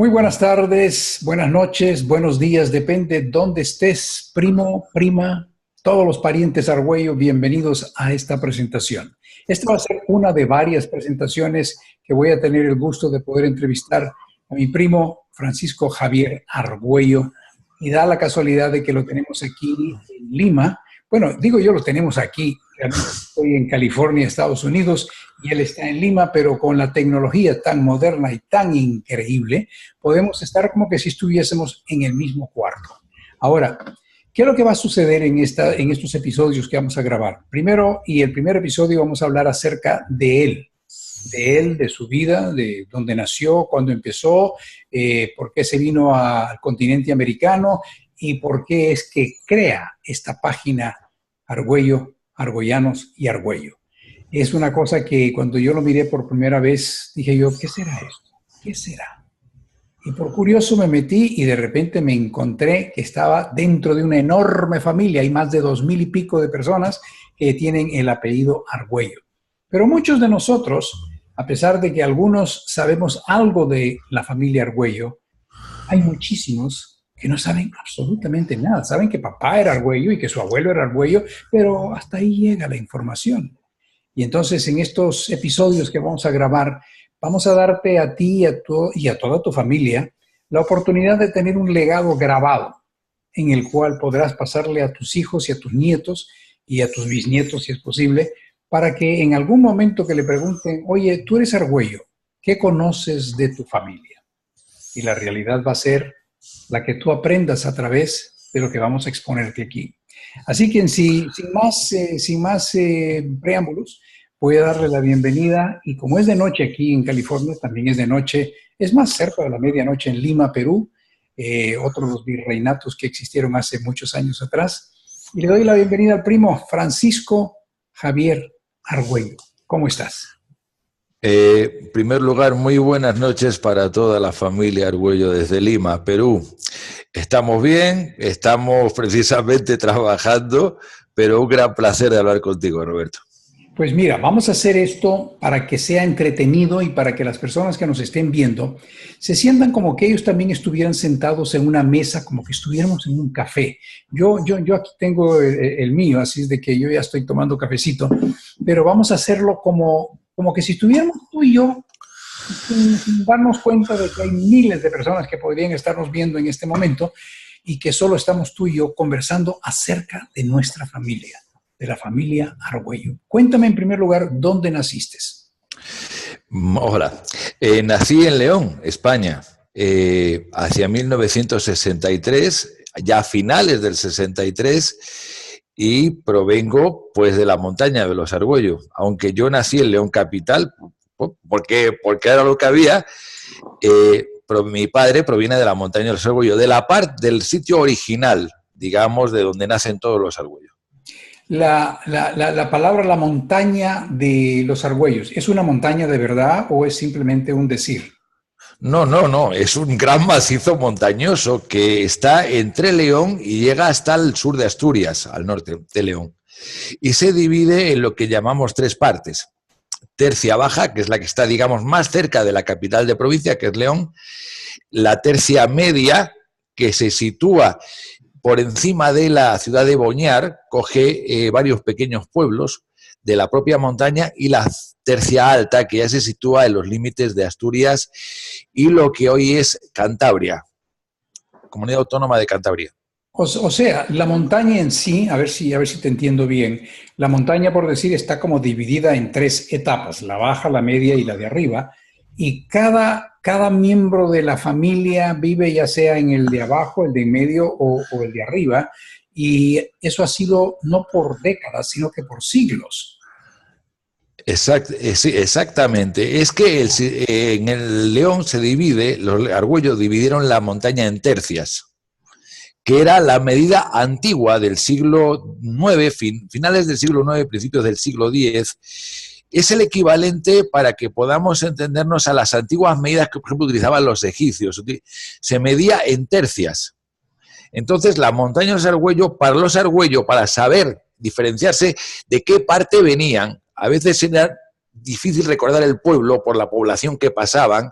Muy buenas tardes, buenas noches, buenos días, depende dónde estés, primo, prima, todos los parientes Argüello, bienvenidos a esta presentación. Esta va a ser una de varias presentaciones que voy a tener el gusto de poder entrevistar a mi primo Francisco Javier Argüello, y da la casualidad de que lo tenemos aquí en Lima. Bueno, digo yo lo tenemos aquí, realmente estoy en California, Estados Unidos, y él está en Lima, pero con la tecnología tan moderna y tan increíble, podemos estar como que si estuviésemos en el mismo cuarto. Ahora, ¿qué es lo que va a suceder en estos episodios que vamos a grabar? Primero, y el primer episodio, vamos a hablar acerca de él, de su vida, de dónde nació, cuándo empezó, por qué se vino al continente americano y por qué es que crea esta página Argüello, Argollanos y Argüello. Es una cosa que cuando yo lo miré por primera vez, dije yo, ¿qué será esto? ¿Qué será? Y por curioso me metí y de repente me encontré que estaba dentro de una enorme familia. Hay más de 2000 y pico de personas que tienen el apellido Argüello. Pero muchos de nosotros, a pesar de que algunos sabemos algo de la familia Argüello, hay muchísimos que no saben absolutamente nada. Saben que papá era Argüello y que su abuelo era Argüello, pero hasta ahí llega la información. Y entonces en estos episodios que vamos a grabar, vamos a darte a ti y a toda tu familia la oportunidad de tener un legado grabado en el cual podrás pasarle a tus hijos y a tus nietos y a tus bisnietos, si es posible, para que en algún momento que le pregunten, oye, tú eres Argüello, ¿qué conoces de tu familia? Y la realidad va a ser la que tú aprendas a través de lo que vamos a exponerte aquí. Así que sin más preámbulos, voy a darle la bienvenida, y como es de noche aquí en California, también es de noche, es más cerca de la medianoche en Lima, Perú, otro de los virreinatos que existieron hace muchos años atrás, y le doy la bienvenida al primo Francisco Javier Argüello. ¿Cómo estás? En primer lugar, muy buenas noches para toda la familia Argüello desde Lima, Perú. Estamos bien, estamos precisamente trabajando, pero un gran placer de hablar contigo, Roberto. Pues mira, vamos a hacer esto para que sea entretenido y para que las personas que nos estén viendo se sientan como que ellos también estuvieran sentados en una mesa, como que estuviéramos en un café. Yo aquí tengo el mío, así es de que yo ya estoy tomando cafecito, pero vamos a hacerlo como que si estuviéramos tú y yo, sin darnos cuenta de que hay miles de personas que podrían estarnos viendo en este momento y que solo estamos tú y yo conversando acerca de nuestra familia, de la familia Argüello. Cuéntame en primer lugar, ¿dónde naciste? Hola, nací en León, España, hacia 1963, ya a finales del 63, y provengo pues de la montaña de los Argüello, aunque yo nací en León capital, porque era lo que había. Mi padre proviene de la montaña de los Argüello, de la parte del sitio original, digamos, de donde nacen todos los Argüello. La palabra la montaña de los Argüellos, ¿es una montaña de verdad o es simplemente un decir? No, es un gran macizo montañoso que está entre León y llega hasta el sur de Asturias, al norte de León. Y se divide en lo que llamamos tres partes. Tercia baja, que es la que está, digamos, más cerca de la capital de provincia, que es León. La tercia media, que se sitúa por encima de la ciudad de Boñar, coge varios pequeños pueblos de la propia montaña, y la tercia alta, que ya se sitúa en los límites de Asturias y lo que hoy es Cantabria, Comunidad Autónoma de Cantabria. O sea, la montaña en sí, a ver si te entiendo bien, la montaña, por decir, está como dividida en tres etapas, la baja, la media y la de arriba, y cada miembro de la familia vive ya sea en el de abajo, el de en medio o el de arriba, y eso ha sido no por décadas, sino que por siglos. Exactamente. Es que en el León se divide, los Argüello dividieron la montaña en tercias, que era la medida antigua del siglo IX, finales del siglo IX, principios del siglo X. Es el equivalente, para que podamos entendernos, a las antiguas medidas que, por ejemplo, utilizaban los egipcios. Se medía en tercias. Entonces, la montaña de los Argüello, para saber diferenciarse de qué parte venían, a veces era difícil recordar el pueblo por la población que pasaban,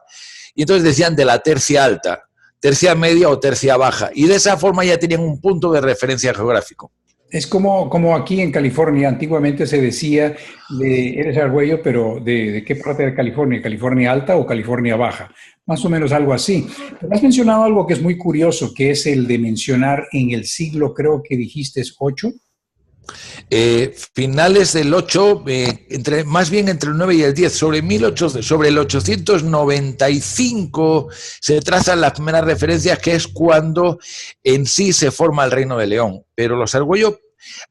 y entonces decían de la tercia alta, tercia media o tercia baja, y de esa forma ya tenían un punto de referencia geográfico. Es como aquí en California, antiguamente se decía, eres argüello, pero ¿de qué parte de California? ¿California alta o California baja? Más o menos algo así. Pero has mencionado algo que es muy curioso, que es el de mencionar en el siglo, creo que dijiste, es 8. Finales del 8, más bien entre el 9 y el 10, sobre el 895 se trazan las primeras referencias, que es cuando en sí se forma el Reino de León. Pero los argüellos,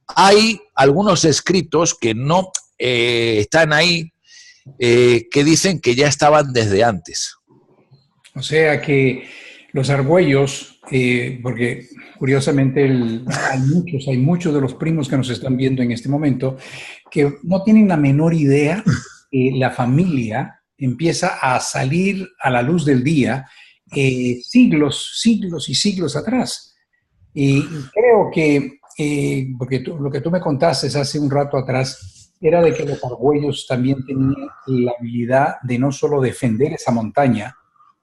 hay algunos escritos que no están ahí, que dicen que ya estaban desde antes. O sea que los argüellos, porque curiosamente hay muchos de los primos que nos están viendo en este momento que no tienen la menor idea que la familia empieza a salir a la luz del día siglos y siglos atrás. Y creo que, porque lo que tú me contaste hace un rato atrás, era de que los argüellos también tenían la habilidad de no solo defender esa montaña,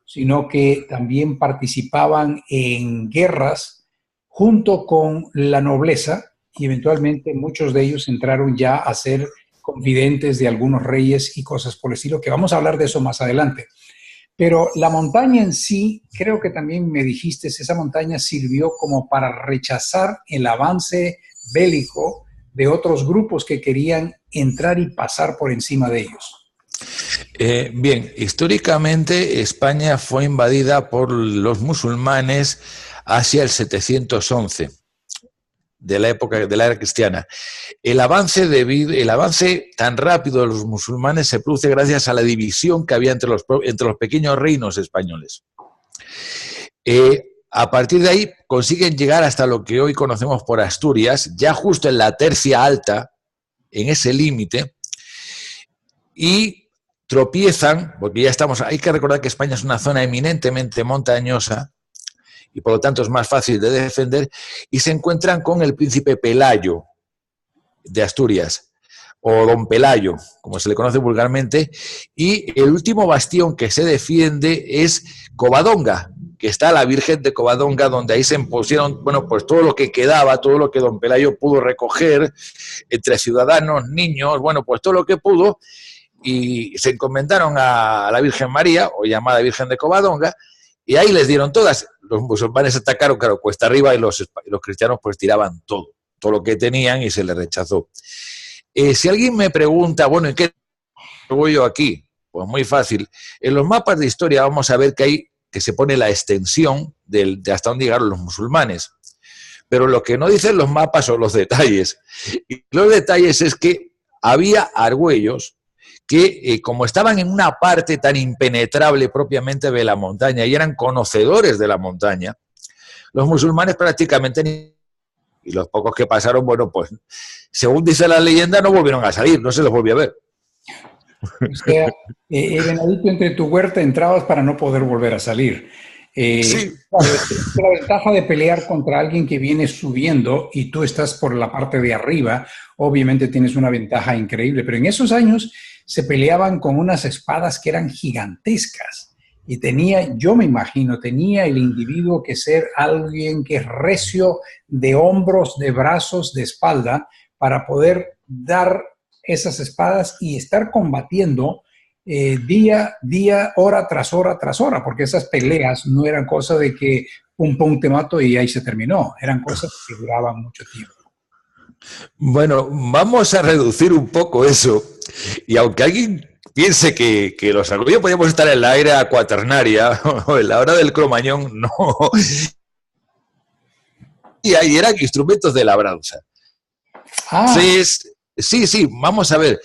sino que también participaban en guerras junto con la nobleza y eventualmente muchos de ellos entraron ya a ser confidentes de algunos reyes y cosas por el estilo, que vamos a hablar de eso más adelante. Pero la montaña en sí, creo que también me dijiste, esa montaña sirvió como para rechazar el avance bélico de otros grupos que querían entrar y pasar por encima de ellos. Bien, históricamente España fue invadida por los musulmanes hacia el 711 de la época de la era cristiana. El avance tan rápido de los musulmanes se produce gracias a la división que había entre los pequeños reinos españoles. A partir de ahí consiguen llegar hasta lo que hoy conocemos por Asturias, ya justo en la tercia alta, en ese límite, y tropiezan, porque ya estamos, hay que recordar que España es una zona eminentemente montañosa y por lo tanto es más fácil de defender, y se encuentran con el príncipe Pelayo de Asturias, o don Pelayo, como se le conoce vulgarmente, y el último bastión que se defiende es Covadonga, que está la Virgen de Covadonga, donde ahí se pusieron, bueno, pues todo lo que quedaba, todo lo que don Pelayo pudo recoger entre ciudadanos, niños, bueno, pues todo lo que pudo, y se encomendaron a la Virgen María, o llamada Virgen de Covadonga, y ahí les dieron todas. Los musulmanes atacaron, claro, cuesta arriba, y los cristianos pues tiraban todo lo que tenían, y se les rechazó. Si alguien me pregunta, bueno, ¿y qué voy yo aquí? Pues muy fácil. En los mapas de historia vamos a ver que se pone la extensión de hasta dónde llegaron los musulmanes. Pero lo que no dicen los mapas son los detalles. Y los detalles es que había argüellos que, como estaban en una parte tan impenetrable propiamente de la montaña y eran conocedores de la montaña, los musulmanes prácticamente, y los pocos que pasaron, bueno, pues según dice la leyenda, no volvieron a salir, no se los volvió a ver. O sea, venadito, entre tu huerta entrabas para no poder volver a salir. Sí. La ventaja de pelear contra alguien que viene subiendo y tú estás por la parte de arriba, obviamente tienes una ventaja increíble, pero en esos años se peleaban con unas espadas que eran gigantescas y yo me imagino, tenía el individuo que ser alguien que es recio de hombros, de brazos, de espalda, para poder dar esas espadas y estar combatiendo día, hora tras hora tras hora, porque esas peleas no eran cosas de que pum, te mato y ahí se terminó, eran cosas que duraban mucho tiempo. Bueno, vamos a reducir un poco eso, y aunque alguien piense que los argüellos podíamos estar en la era cuaternaria o en la hora del Cromañón, no. Y ahí eran instrumentos de labranza. Sí, vamos a ver.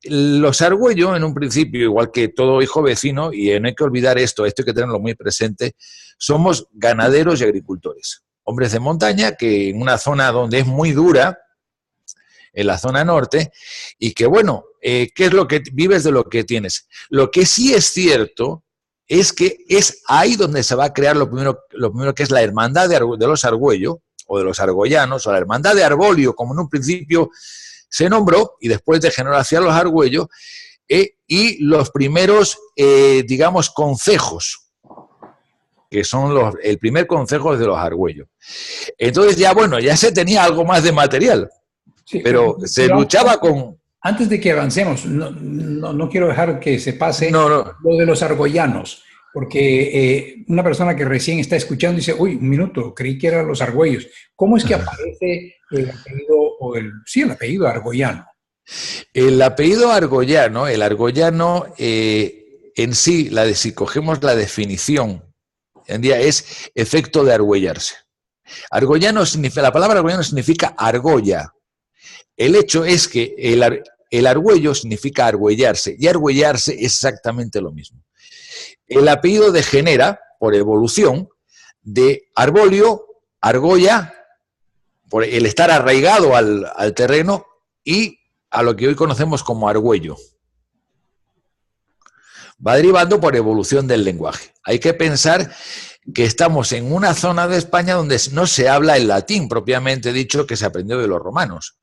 Los argüellos, en un principio, igual que todo hijo vecino, y no hay que olvidar esto hay que tenerlo muy presente, somos ganaderos y agricultores. Hombres de montaña que en una zona donde es muy dura, en la zona norte, y que bueno, ¿qué es lo que vives de lo que tienes? Lo que sí es cierto es que es ahí donde se va a crear lo primero que es la hermandad de los argüellos, o de los argollanos, o la hermandad de Arbolio, como en un principio se nombró, y después degeneró hacia los argüellos, y los primeros, digamos, concejos, que son el primer concejo de los Argüello. Entonces ya, bueno, ya se tenía algo más de material, Sí, pero se luchaba con... Antes de que avancemos, no quiero dejar que se pase No, no. lo de los argollanos, porque una persona que recién está escuchando dice, uy, un minuto, creí que eran los argüellos. ¿Cómo es que aparece el apellido, el apellido argollano? El apellido argollano, el argollano en sí, si cogemos la definición, en día es efecto de argollarse. Argollano significa, la palabra argollano significa argolla. El hecho es que el argüello significa argüellarse, y argüellarse es exactamente lo mismo. El apellido degenera, por evolución, de arbolio, argolla, por el estar arraigado al terreno, y a lo que hoy conocemos como argüello. Va derivando por evolución del lenguaje. Hay que pensar que estamos en una zona de España donde no se habla el latín propiamente dicho, que se aprendió de los romanos,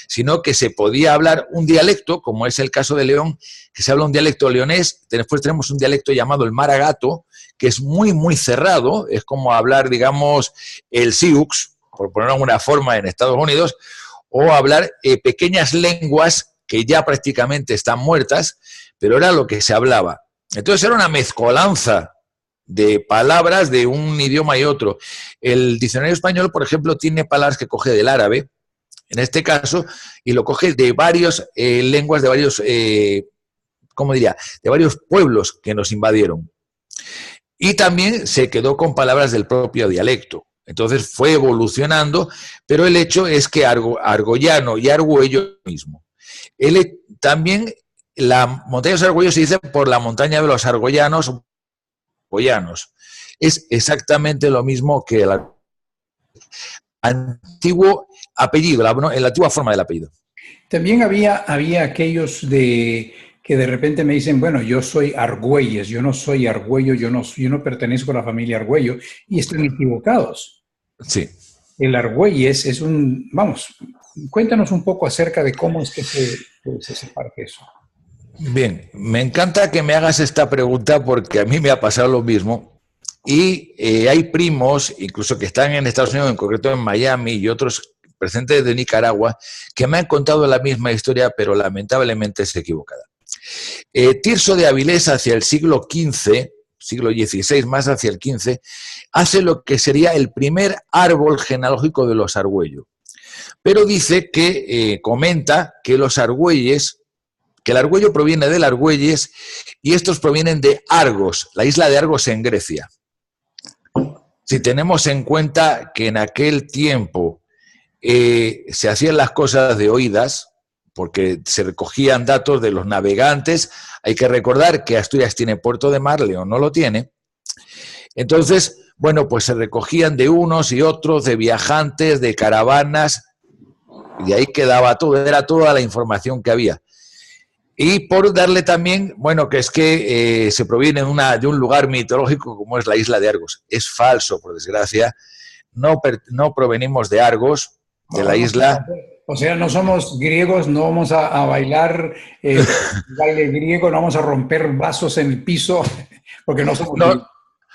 sino que se podía hablar un dialecto, como es el caso de León, que se habla un dialecto leonés. Después tenemos un dialecto llamado el maragato, que es muy, muy cerrado, es como hablar, digamos, el siux, por ponerlo de alguna forma, en Estados Unidos, o hablar pequeñas lenguas que ya prácticamente están muertas, pero era lo que se hablaba. Entonces era una mezcolanza de palabras de un idioma y otro. El diccionario español, por ejemplo, tiene palabras que coge del árabe, en este caso, y lo coge de varias lenguas, de varios, ¿cómo diría?, de varios pueblos que nos invadieron. Y también se quedó con palabras del propio dialecto. Entonces fue evolucionando, pero el hecho es que argollano y argüello mismo. También la montaña de los Argüellos se dice por la montaña de los argollanos. Es exactamente lo mismo que el antiguo apellido, la antigua forma del apellido. También había aquellos que de repente me dicen, bueno, yo soy Argüelles, yo no soy Argüello, yo no pertenezco a la familia Argüello, y están equivocados. Sí. El Argüelles es vamos, cuéntanos un poco acerca de cómo es que se parte eso. Bien, me encanta que me hagas esta pregunta porque a mí me ha pasado lo mismo y hay primos, incluso que están en Estados Unidos, en concreto en Miami y otros presentes de Nicaragua, que me han contado la misma historia, pero lamentablemente es equivocada. Tirso de Avilés hacia el siglo XV, siglo XVI más hacia el XV, hace lo que sería el primer árbol genealógico de los Argüello. Pero dice que, comenta que los Argüelles, que el Argüello proviene del Argüelles y estos provienen de Argos, la isla de Argos en Grecia. Si tenemos en cuenta que en aquel tiempo se hacían las cosas de oídas, porque se recogían datos de los navegantes, hay que recordar que Asturias tiene puerto de mar, León no lo tiene. Entonces, bueno, pues se recogían de unos y otros, de viajantes, de caravanas, y ahí quedaba todo, era toda la información que había. Y por darle también, bueno, que es que se proviene de un lugar mitológico como es la isla de Argos. Es falso, por desgracia. No provenimos de Argos, de la isla. O sea, no somos griegos, no vamos a bailar baile griego, no vamos a romper vasos en el piso, porque no somos griegos.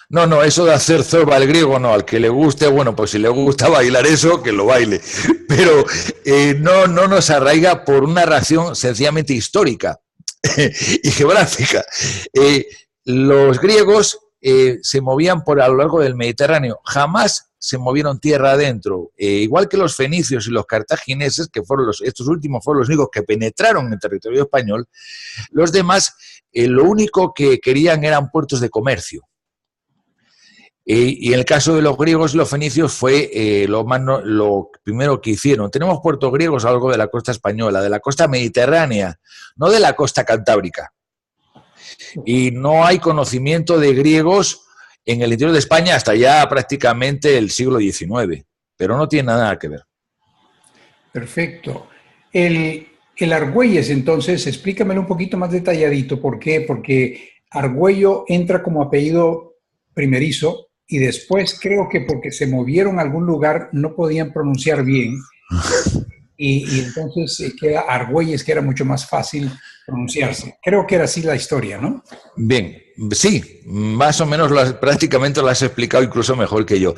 No, eso de hacer zorba al griego, no, al que le guste, bueno, pues si le gusta bailar eso, que lo baile. Pero no nos arraiga por una razón sencillamente histórica y geográfica. Los griegos se movían a lo largo del Mediterráneo, jamás se movieron tierra adentro. Igual que los fenicios y los cartagineses, que estos últimos fueron los únicos que penetraron en el territorio español, los demás lo único que querían eran puertos de comercio. Y en el caso de los griegos y los fenicios fue lo primero que hicieron. Tenemos puertos griegos a lo largo de la costa española, de la costa mediterránea, no de la costa cantábrica. Y no hay conocimiento de griegos en el interior de España hasta ya prácticamente el siglo XIX, pero no tiene nada que ver. Perfecto. El Argüelles, entonces, explícamelo un poquito más detalladito. ¿Por qué? Porque Argüello entra como apellido primerizo y después creo que porque se movieron a algún lugar no podían pronunciar bien y entonces queda Argüelles, que era mucho más fácil pronunciarse. Creo que era así la historia, ¿no? Bien, sí, más o menos prácticamente lo has explicado incluso mejor que yo.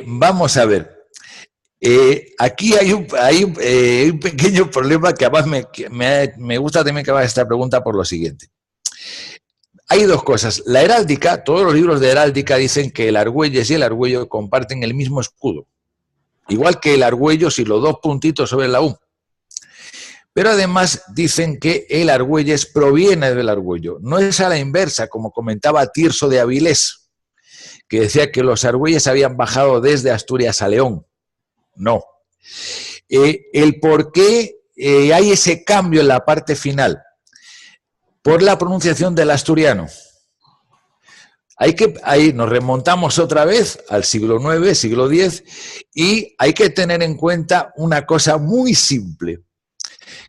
Vamos a ver. Aquí hay un pequeño problema que además me gusta también que hagas esta pregunta por lo siguiente. Hay dos cosas. La heráldica, todos los libros de heráldica dicen que el argüelles y el argüello comparten el mismo escudo. Igual que el argüello y los dos puntitos sobre la U. Pero además dicen que el argüelles proviene del argüello. No es a la inversa, como comentaba Tirso de Avilés, que decía que los argüelles habían bajado desde Asturias a León. No. El por qué hay ese cambio en la parte final, por la pronunciación del asturiano. Ahí nos remontamos otra vez al siglo IX, siglo X, y hay que tener en cuenta una cosa muy simple,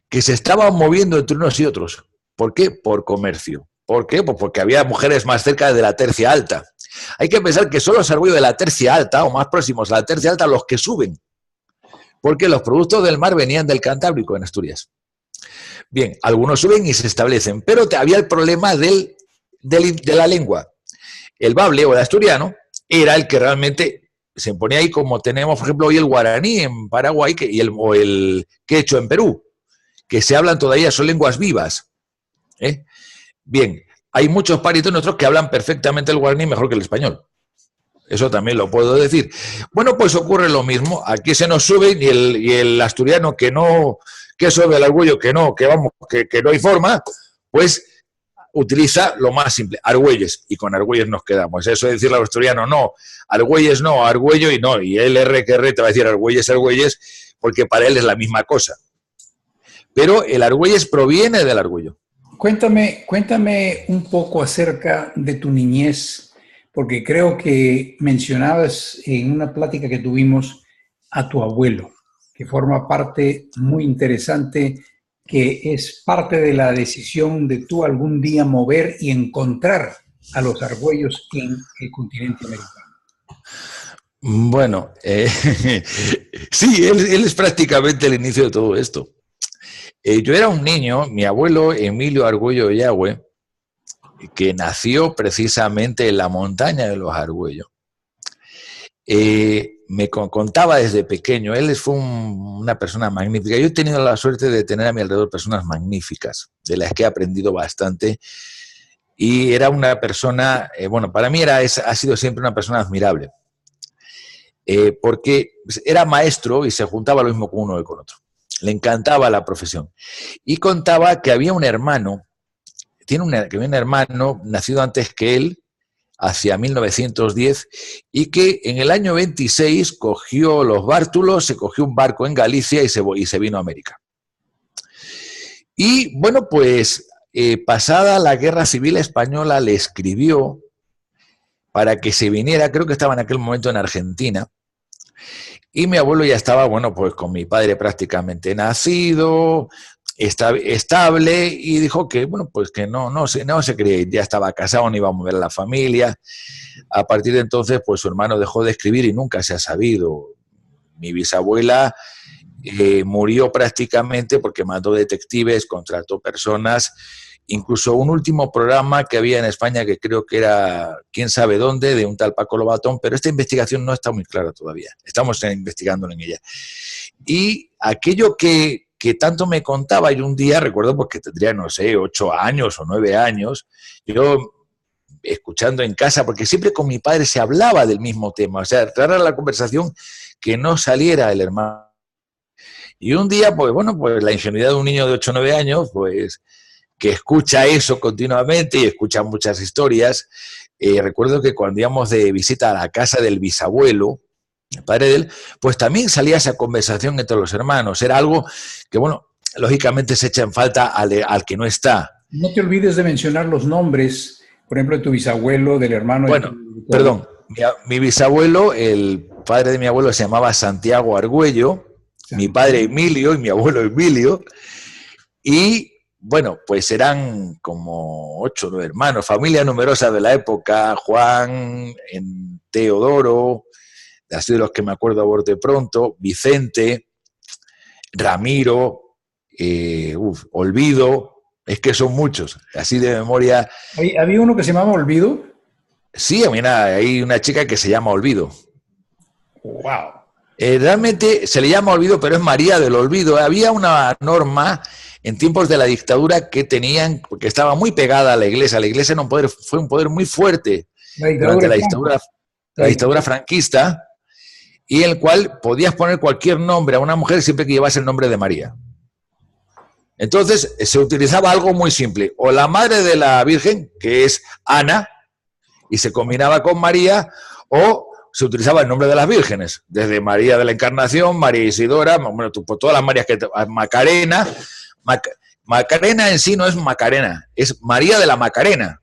que se estaban moviendo entre unos y otros. ¿Por qué? Por comercio. ¿Por qué? Pues porque había mujeres más cerca de la tercia alta. Hay que pensar que son los argüellos de la tercia alta, o más próximos a la tercia alta, los que suben, porque los productos del mar venían del Cantábrico en Asturias. Bien, algunos suben y se establecen, pero había el problema de la lengua. El bable o el asturiano era el que realmente se ponía ahí, como tenemos, por ejemplo, hoy el guaraní en Paraguay o el quechua en Perú, que se hablan todavía, son lenguas vivas. Bien, hay muchos parientes nuestros que hablan perfectamente el guaraní mejor que el español. Eso también lo puedo decir. Bueno, pues ocurre lo mismo. Aquí se nos sube y el asturiano que sobre el argüello, que no hay forma, pues utiliza lo más simple, argüelles, y con argüelles nos quedamos. Eso de decirle al asturiano, no, argüelles no, argüello y no, y él te va a decir argüelles, porque para él es la misma cosa. Pero el argüelles proviene del argüello. Cuéntame un poco acerca de tu niñez, porque creo que mencionabas en una plática que tuvimos a tu abuelo, que forma parte muy interesante, que es parte de la decisión de tú algún día mover y encontrar a los argüellos en el continente americano. Bueno, sí, él es prácticamente el inicio de todo esto. Yo era un niño, mi abuelo Emilio Argüello Yagüe, que nació precisamente en la montaña de los Argüellos, me contaba desde pequeño, él fue una persona magnífica. Yo he tenido la suerte de tener a mi alrededor personas magníficas, de las que he aprendido bastante, y era una persona, para mí ha sido siempre una persona admirable, porque era maestro y se juntaba lo mismo con uno que con otro. Le encantaba la profesión. Y contaba que había un hermano, un hermano nacido antes que él, hacia 1910, y que en el año 26 cogió los bártulos, se cogió un barco en Galicia y se vino a América. Y bueno, pues pasada la Guerra Civil Española le escribió para que se viniera, creo que estaba en aquel momento en Argentina, y mi abuelo ya estaba, pues con mi padre prácticamente nacido, estable, y dijo que, pues que no se creía, ya estaba casado, no iba a mover a la familia. A partir de entonces, pues su hermano dejó de escribir y nunca se ha sabido. Mi bisabuela murió prácticamente porque mató detectives, contrató personas, incluso un último programa que había en España que creo que era quién sabe dónde, de un tal Paco Lobatón, pero esta investigación no está muy clara todavía, estamos investigando en ella. Y aquello que tanto me contaba, y un día recuerdo porque tendría, 8 años o 9 años, yo escuchando en casa, porque siempre con mi padre se hablaba del mismo tema, o sea, rara la conversación que no saliera el hermano. Y un día, pues la ingenuidad de un niño de 8 o 9 años, pues que escucha eso continuamente y escucha muchas historias. Recuerdo que cuando íbamos de visita a la casa del bisabuelo, el padre de él, pues también salía esa conversación entre los hermanos. Era algo que, lógicamente se echa en falta al que no está. No te olvides de mencionar los nombres, por ejemplo, de tu bisabuelo, del hermano. Perdón, mi bisabuelo, el padre de mi abuelo se llamaba Santiago Argüello, mi padre Emilio y mi abuelo Emilio, y pues eran como 8 o 9 hermanos, familia numerosa de la época, Juan, Teodoro, así de los que me acuerdo a bote pronto, Vicente, Ramiro, Olvido, Es que son muchos. Así de memoria. ¿Había uno que se llamaba Olvido? Sí, mira, hay una chica que se llama Olvido. ¡Wow! Realmente se le llama Olvido, pero es María del Olvido. Había una norma en tiempos de la dictadura que estaba muy pegada a la Iglesia. La Iglesia era fue un poder muy fuerte durante la dictadura franquista, y el cual podías poner cualquier nombre a una mujer siempre que llevase el nombre de María. Entonces se utilizaba algo muy simple, o la madre de la Virgen, que es Ana, y se combinaba con María, o se utilizaba el nombre de las vírgenes, desde María de la Encarnación, María Isidora, bueno, todas las Marías Macarena. Macarena en sí no es Macarena, es María de la Macarena.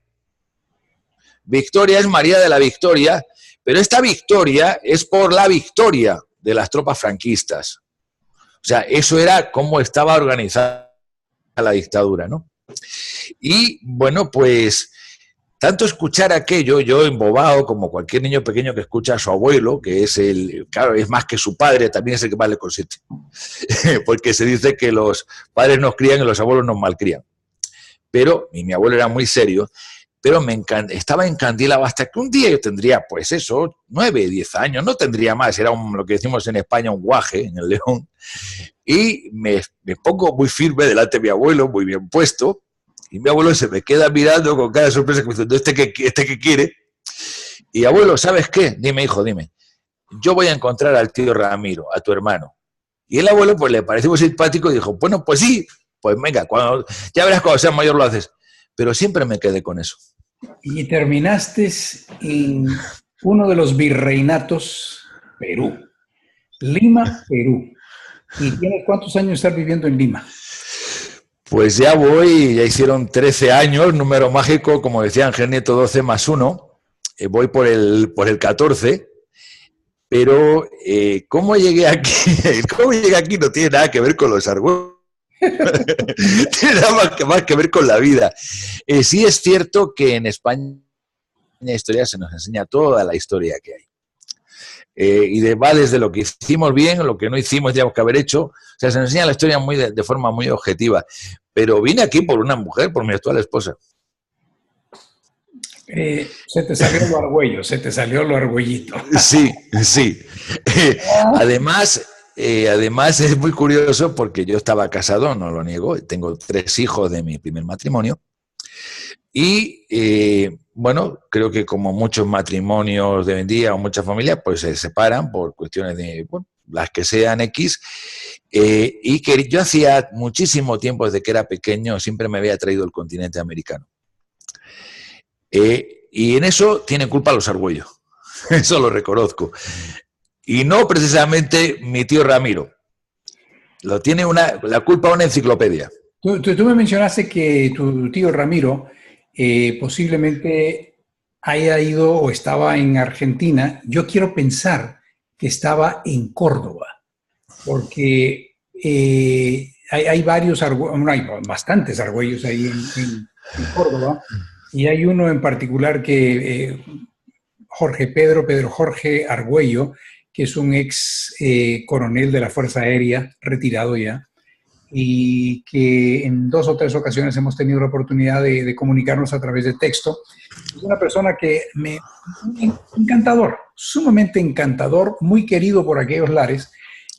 Victoria es María de la Victoria, pero esta victoria es por la victoria de las tropas franquistas. O sea, eso era cómo estaba organizada la dictadura, ¿no? Y bueno, pues tanto escuchar aquello, yo embobado, como cualquier niño pequeño que escucha a su abuelo, que es claro, es más que su padre, también es el que más le consiente. Porque se dice que los padres nos crían y los abuelos nos malcrían. Pero, y mi abuelo era muy serio, pero estaba encandilado hasta que un día yo tendría, pues eso, 9, 10 años, no tendría más, era lo que decimos en España, un guaje en el León, y me pongo muy firme delante de mi abuelo, muy bien puesto, y mi abuelo se me queda mirando con cara de sorpresa, diciendo, ¿este qué quiere? Y abuelo, ¿sabes qué? Dime, hijo, dime. Yo voy a encontrar al tío Ramiro, a tu hermano. Y el abuelo, pues le pareció muy simpático y dijo, bueno, pues sí, pues venga, ya verás cuando seas mayor lo haces. Pero siempre me quedé con eso. Y terminaste en uno de los virreinatos, Perú. Lima, Perú. ¿Y tienes cuántos años de estar viviendo en Lima? Pues ya hicieron 13 años, número mágico, como decía Ángel Nieto, 12 más 1. Voy por el 14. Pero ¿cómo llegué aquí? ¿Cómo llegué aquí? No tiene nada que ver con los argüelles. Tiene nada más que ver con la vida. Sí es cierto que en España la historia se nos enseña toda la historia que hay. Va desde lo que hicimos bien, lo que no hicimos, teníamos que haber hecho. O sea, se nos enseña la historia de forma muy objetiva. Pero vine aquí por una mujer, por mi actual esposa. Se te salió lo argüello, se te salió lo argüellito. Sí, sí. Además es muy curioso porque yo estaba casado, no lo niego, tengo 3 hijos de mi primer matrimonio y bueno, creo que como muchos matrimonios de hoy en día o muchas familias, pues se separan por cuestiones de, bueno, las que sean X, y que yo hacía muchísimo tiempo, desde que era pequeño, siempre me había traído el continente americano. Y en eso tienen culpa los argüellos, eso lo reconozco. Y no precisamente mi tío Ramiro, lo tiene la culpa una enciclopedia. Tú me mencionaste que tu tío Ramiro posiblemente haya ido o estaba en Argentina. Yo quiero pensar que estaba en Córdoba, porque hay bastantes argüellos ahí en Córdoba, y hay uno en particular que Pedro Jorge Argüello, que es un ex coronel de la Fuerza Aérea, retirado ya, y que en 2 o 3 ocasiones hemos tenido la oportunidad de comunicarnos a través de texto. Es una persona encantador, sumamente encantador, muy querido por aquellos lares,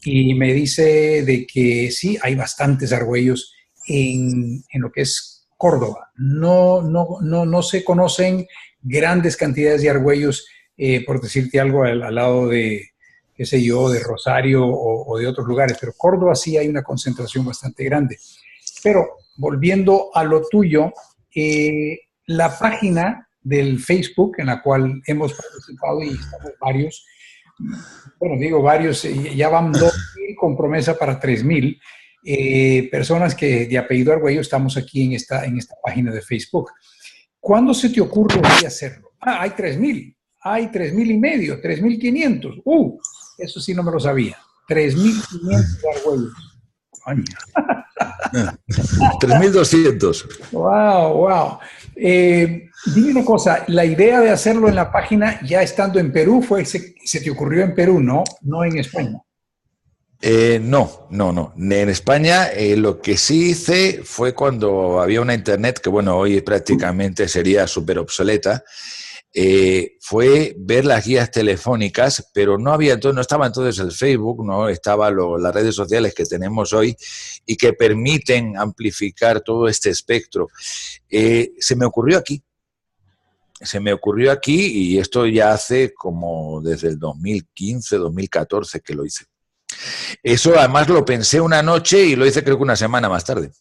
y me dice de que sí, hay bastantes argüellos en lo que es Córdoba. No se conocen grandes cantidades de argüellos, por decirte algo, al lado de, qué sé yo, de Rosario o de otros lugares, pero Córdoba sí hay una concentración bastante grande. Pero volviendo a lo tuyo, la página del Facebook en la cual hemos participado y estamos varios, bueno, digo varios, ya van 2,000 con promesa para 3,000 personas que de apellido Argüello estamos aquí en esta página de Facebook. ¿Cuándo se te ocurre hacerlo? Hay 3,000. Hay 3,500, 3,500. Eso sí no me lo sabía. 3,500 argüellos. Coño. 3,200. Wow. Dime una cosa, la idea de hacerlo en la página ya estando en Perú se te ocurrió en Perú, ¿no? No en España. No. En España lo que sí hice fue cuando había una internet que, bueno, hoy prácticamente sería súper obsoleta, fue ver las guías telefónicas, pero no había, no estaba entonces el Facebook, no estaba las redes sociales que tenemos hoy y que permiten amplificar todo este espectro. Se me ocurrió aquí y esto ya hace como desde el 2015, 2014 que lo hice. Eso además lo pensé una noche y lo hice creo que una semana más tarde.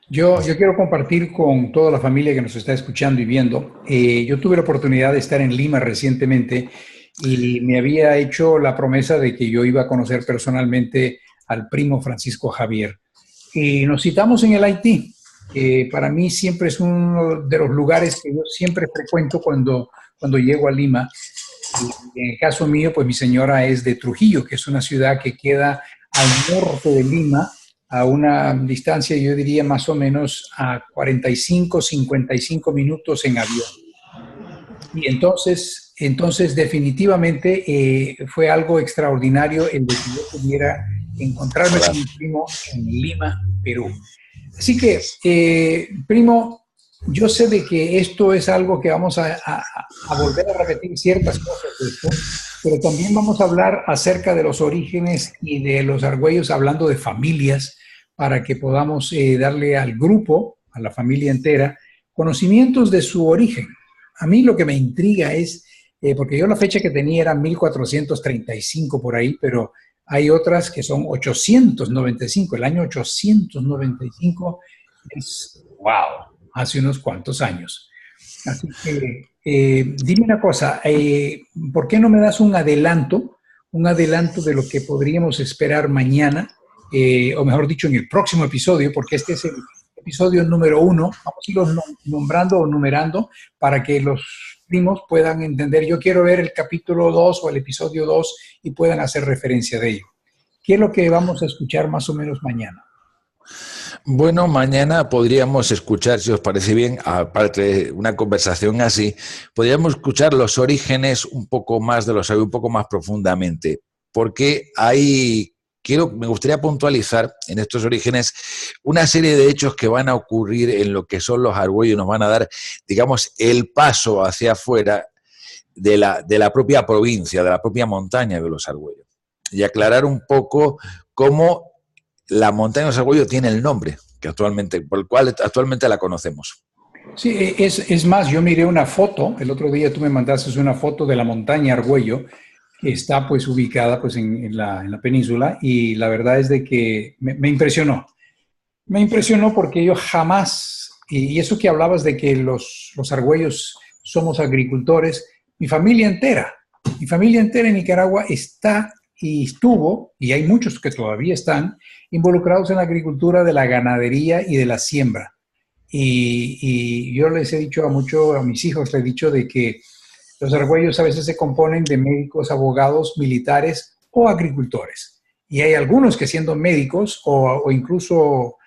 Yo quiero compartir con toda la familia que nos está escuchando y viendo. Yo tuve la oportunidad de estar en Lima recientemente y me había hecho la promesa de que yo iba a conocer personalmente al primo Francisco Javier. Y nos citamos en el Haití. Para mí siempre es uno de los lugares que yo siempre frecuento cuando llego a Lima. Y en el caso mío, pues mi señora es de Trujillo, que es una ciudad que queda al norte de Lima, a una distancia, yo diría más o menos a 45, 55 minutos en avión. Y entonces definitivamente fue algo extraordinario el de que yo pudiera encontrarme con mi primo en Lima, Perú. Así que, primo, yo sé de que esto es algo que vamos a volver a repetir ciertas cosas de esto, pero también vamos a hablar acerca de los orígenes y de los argüellos, hablando de familias, para que podamos darle al grupo, a la familia entera, conocimientos de su origen. A mí lo que me intriga es, porque yo la fecha que tenía era 1435 por ahí, pero hay otras que son 895. El año 895 es, wow, hace unos cuantos años. Así que dime una cosa, ¿por qué no me das un adelanto de lo que podríamos esperar mañana, o mejor dicho, en el próximo episodio, porque este es el episodio número 1, vamos a irlos nombrando o numerando para que los primos puedan entender. Yo quiero ver el capítulo 2 o el episodio 2 y puedan hacer referencia de ello. ¿Qué es lo que vamos a escuchar más o menos mañana? Bueno, mañana podríamos escuchar, si os parece bien, aparte de una conversación así, podríamos escuchar los orígenes un poco más de los un poco más profundamente, porque me gustaría puntualizar en estos orígenes una serie de hechos que van a ocurrir en lo que son los argüellos, nos van a dar, digamos, el paso hacia afuera de la propia provincia, de la propia montaña de los argüellos, y aclarar un poco cómo la montaña de los argüellos tiene el nombre por el cual actualmente la conocemos. Sí, es más, yo miré una foto, el otro día tú me mandaste una foto de la montaña Argüello, que está pues ubicada pues en la península, y la verdad es de que me impresionó. Me impresionó porque yo jamás, y eso que hablabas de que los argüellos somos agricultores, mi familia entera en Nicaragua está y estuvo, y hay muchos que todavía están, involucrados en la agricultura de la ganadería y de la siembra. Y yo les he dicho a mis hijos, les he dicho de que los argüellos a veces se componen de médicos, abogados, militares o agricultores. Y hay algunos que siendo médicos o incluso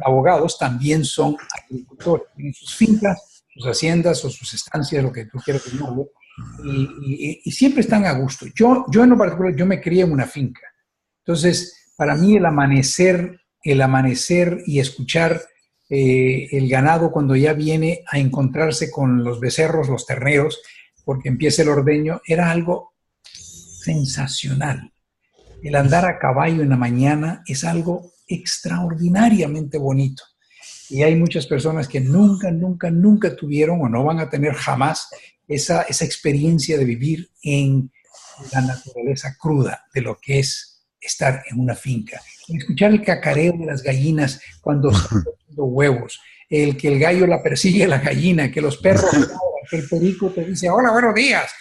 abogados también son agricultores. Tienen sus fincas, sus haciendas o sus estancias, lo que tú quieras llamarlo, y siempre están a gusto. Yo en lo particular, yo me crié en una finca. Entonces, para mí el amanecer y escuchar el ganado cuando ya viene a encontrarse con los becerros, los terneros, porque empieza el ordeño, era algo sensacional. El andar a caballo en la mañana es algo extraordinariamente bonito. Y hay muchas personas que nunca tuvieron o no van a tener jamás esa experiencia de vivir en la naturaleza cruda de lo que es estar en una finca. Escuchar el cacareo de las gallinas cuando están poniendo huevos, que el gallo la persigue a la gallina, que los perros ladran, que el perico te dice, hola, buenos días.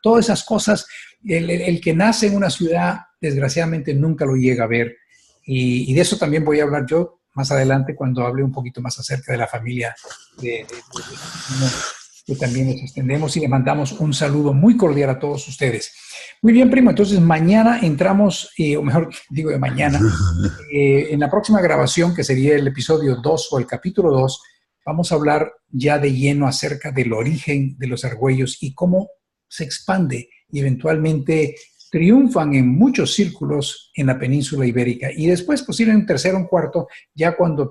Todas esas cosas, el que nace en una ciudad, desgraciadamente nunca lo llega a ver. Y de eso también voy a hablar yo más adelante cuando hable un poquito más acerca de la familia que también nos extendemos y le mandamos un saludo muy cordial a todos ustedes. Muy bien, primo, entonces mañana entramos, o mejor digo de mañana, en la próxima grabación, que sería el episodio 2 o el capítulo 2, vamos a hablar ya de lleno acerca del origen de los argüellos y cómo se expande y eventualmente triunfan en muchos círculos en la península ibérica y después posiblemente un tercero o un cuarto ya cuando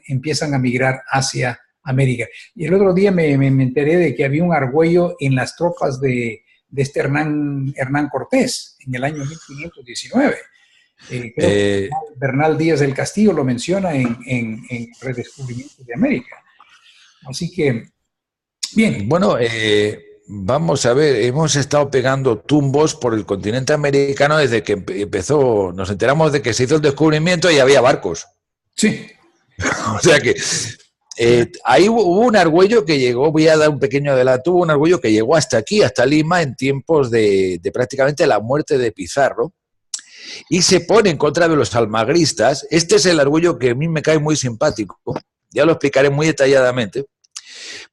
empiezan a migrar hacia América. Y el otro día me enteré de que había un argüello en las tropas de este Hernán Cortés en el año 1519. Creo que Bernal Díaz del Castillo lo menciona en Redescubrimiento de América. Así que, bien. Bueno, vamos a ver, hemos estado pegando tumbos por el continente americano desde que empezó, nos enteramos de que se hizo el descubrimiento y había barcos. Sí. O sea que ahí hubo un argüello que llegó, voy a dar un pequeño adelanto, hubo un argüello que llegó hasta aquí, hasta Lima, en tiempos de prácticamente la muerte de Pizarro, y se pone en contra de los almagristas. Este es el argüello que a mí me cae muy simpático, ya lo explicaré muy detalladamente,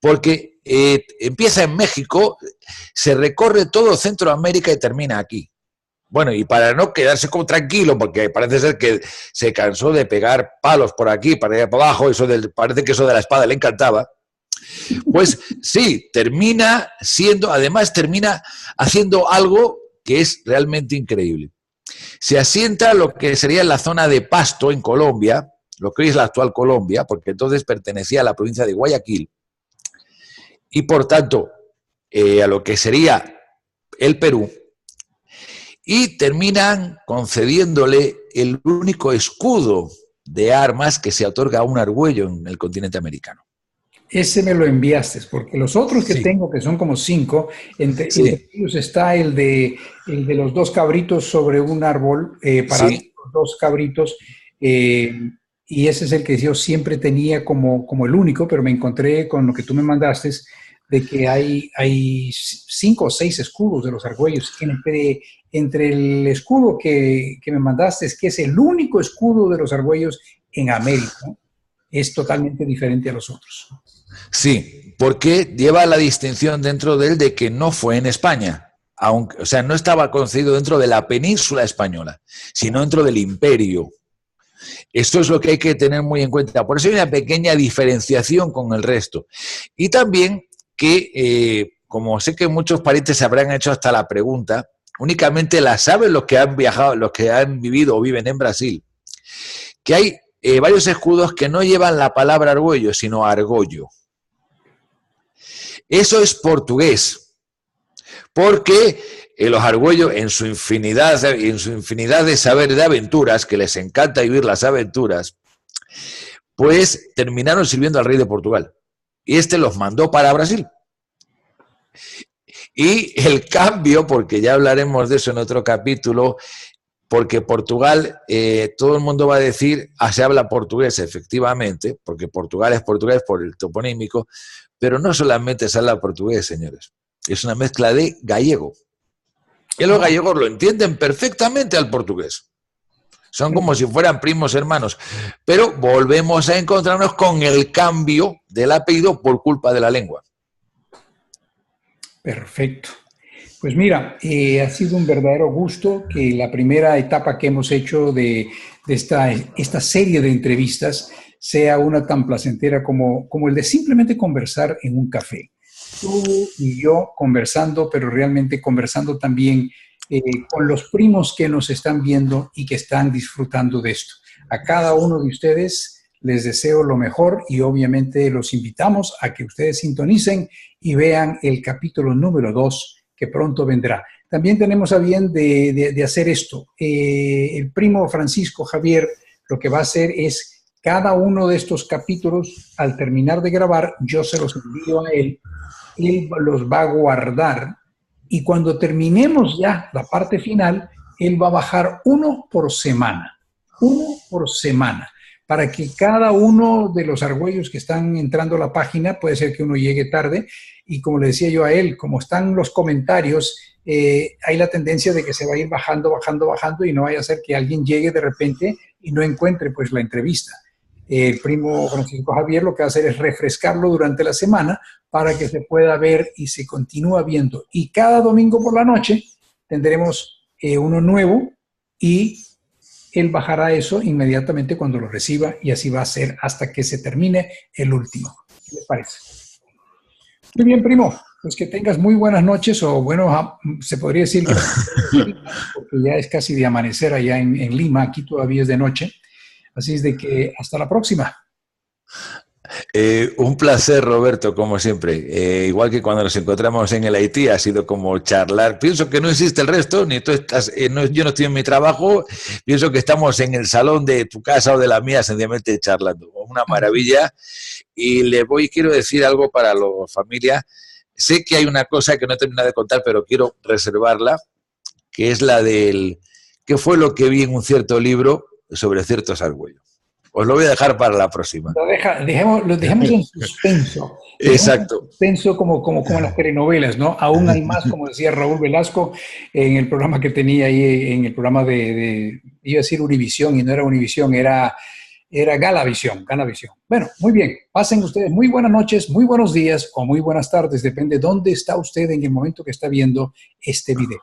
porque empieza en México, se recorre todo Centroamérica y termina aquí. Bueno, y para no quedarse como tranquilo, porque parece ser que se cansó de pegar palos por aquí, para allá para abajo, parece que eso de la espada le encantaba, pues sí, además termina haciendo algo que es realmente increíble. Se asienta lo que sería la zona de Pasto en Colombia, lo que hoy es la actual Colombia, porque entonces pertenecía a la provincia de Guayaquil, y por tanto a lo que sería el Perú, y terminan concediéndole el único escudo de armas que se otorga a un argüello en el continente americano. Ese me lo enviaste, porque los otros que tengo, que son como 5, entre ellos está el de los 2 cabritos sobre un árbol, para los 2 cabritos, y ese es el que yo siempre tenía como el único, pero me encontré con lo que tú me mandaste, de que hay 5 o 6 escudos de los argüellos. Entre el escudo que me mandaste, que es el único escudo de los argüellos en América, es totalmente diferente a los otros. Sí, porque lleva la distinción dentro de él de que no fue en España, aunque, o sea, no estaba concedido dentro de la península española, sino dentro del imperio. Esto es lo que hay que tener muy en cuenta. Por eso hay una pequeña diferenciación con el resto. Y también que, como sé que muchos parientes se habrán hecho hasta la pregunta, únicamente la saben los que han viajado, los que han vivido o viven en Brasil, que hay varios escudos que no llevan la palabra argüello, sino argollo. Eso es portugués, porque los argüellos en su infinidad de saber de aventuras, que les encanta vivir las aventuras, pues terminaron sirviendo al rey de Portugal. Y este los mandó para Brasil. Y el cambio, porque ya hablaremos de eso en otro capítulo, porque Portugal, todo el mundo va a decir, se habla portugués, efectivamente, porque Portugal es portugués por el toponímico, pero no solamente se habla portugués, señores, es una mezcla de gallego. Y los gallegos lo entienden perfectamente al portugués. Son como si fueran primos hermanos. Pero volvemos a encontrarnos con el cambio del apellido por culpa de la lengua. Perfecto. Pues mira, ha sido un verdadero gusto que la primera etapa que hemos hecho de esta serie de entrevistas sea una tan placentera como el de simplemente conversar en un café. Tú y yo conversando, pero realmente conversando también con los primos que nos están viendo y que están disfrutando de esto. A cada uno de ustedes les deseo lo mejor y obviamente los invitamos a que ustedes sintonicen y vean el capítulo número 2 que pronto vendrá. También tenemos a bien de hacer esto. El primo Francisco Javier lo que va a hacer es cada uno de estos capítulos, al terminar de grabar, yo se los envío a él los va a guardar y cuando terminemos ya la parte final, él va a bajar uno por semana, para que cada uno de los argüellos que están entrando a la página, puede ser que uno llegue tarde, y como le decía yo a él, como están los comentarios, hay la tendencia de que se va a ir bajando, y no vaya a ser que alguien llegue de repente y no encuentre pues la entrevista. El primo Francisco Javier lo que va a hacer es refrescarlo durante la semana para que se pueda ver y se continúa viendo. Y cada domingo por la noche tendremos uno nuevo y él bajará eso inmediatamente cuando lo reciba y así va a ser hasta que se termine el último. ¿Qué les parece? Muy bien, primo. Pues que tengas muy buenas noches o bueno, se podría decir que porque ya es casi de amanecer allá en Lima, aquí todavía es de noche. Así es de que hasta la próxima. Un placer, Roberto, como siempre. Igual que cuando nos encontramos en el Haití, ha sido como charlar. Pienso que no existe el resto, ni tú estás, yo no estoy en mi trabajo, pienso que estamos en el salón de tu casa o de la mía, sencillamente charlando. Una maravilla. Y quiero decir algo para la familia. Sé que hay una cosa que no he terminado de contar, pero quiero reservarla, que es la del qué fue lo que vi en un cierto libro sobre ciertos argüellos. Os lo voy a dejar para la próxima. Lo dejemos en suspenso. Dejemos en Exacto. suspenso como en las telenovelas, ¿no? Aún hay más, como decía Raúl Velasco en el programa que tenía ahí, en el programa iba a decir Univisión, y no era Univisión, era Galavisión, Galavisión. Bueno, muy bien. Pasen ustedes muy buenas noches, muy buenos días o muy buenas tardes, depende de dónde está usted en el momento que está viendo este video.